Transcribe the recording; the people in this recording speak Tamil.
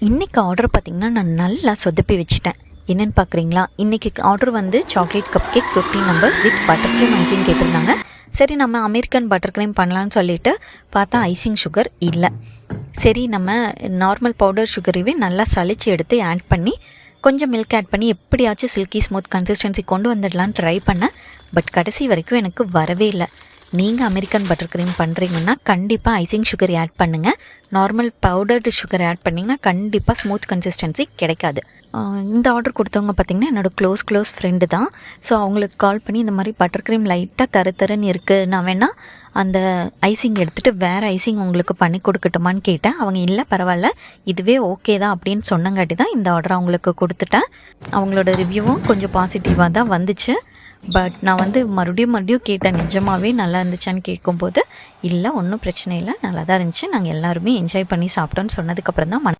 இன்றைக்கி ஆர்டர் பார்த்திங்கன்னா நான் நல்லா சொதப்பி வச்சுட்டேன். என்னென்னு பார்க்குறீங்களா? இன்றைக்கி ஆர்டர் வந்து chocolate cup cake 15 numbers with butter cream icing கேட்டிருந்தாங்க. சரி நம்ம அமெரிக்கன் பட்டர் க்ரீம் பண்ணலான்னு சொல்லிட்டு பார்த்தா ஐசிங் சுகர் இல்லை. சரி நம்ம நார்மல் பவுடர் சுகரையே நல்லா சளிச்சு எடுத்து ஆட் பண்ணி கொஞ்சம் மில்க் ஆட் பண்ணி எப்படியாச்சும் சில்கி ஸ்மூத் கன்சிஸ்டன்சி கொண்டு வந்துடலான்னு ட்ரை பண்ணேன். பட் கடைசி வரைக்கும் எனக்கு வரவே இல்லை. நீங்கள் அமெரிக்கன் பட்டர் க்ரீம் பண்ணுறீங்கன்னா கண்டிப்பாக ஐசிங் சுகர் ஆட் பண்ணுங்கள். நார்மல் பவுடர்டு சுகர் ஆட் பண்ணிங்கன்னா கண்டிப்பாக ஸ்மூத் கன்சிஸ்டன்சி கிடைக்காது. இந்த ஆர்டர் கொடுத்தவங்க பார்த்திங்கன்னா என்னோடய க்ளோஸ் ஃப்ரெண்டு தான். ஸோ அவங்களுக்கு கால் பண்ணி இந்த மாதிரி பட்டர் க்ரீம் லைட்டாக தருன்னு இருக்குது, நான் வேணால் அந்த ஐசிங் எடுத்துகிட்டு வேறு ஐசிங் உங்களுக்கு பண்ணி கொடுக்கட்டுமான்னு கேட்டேன். அவங்க இல்லை பரவாயில்ல இதுவே ஓகே தான் அப்படின்னு சொன்னங்காட்டி தான் இந்த ஆர்டர் அவங்களுக்கு கொடுத்துட்டேன். அவங்களோட ரிவ்யூவும் கொஞ்சம் பாசிட்டிவாக தான் வந்துச்சு. பட் நான் வந்து மறுபடியும் கேட்டேன், நிஜமாகவே நல்லா இருந்துச்சான்னு கேட்கும்போது இல்லை ஒன்றும் பிரச்சனை இல்லை, நல்லா தான் இருந்துச்சு, நாங்கள் எல்லாருமே என்ஜாய் பண்ணி சாப்பிட்டோன்னு சொன்னதுக்கப்புறம் தான்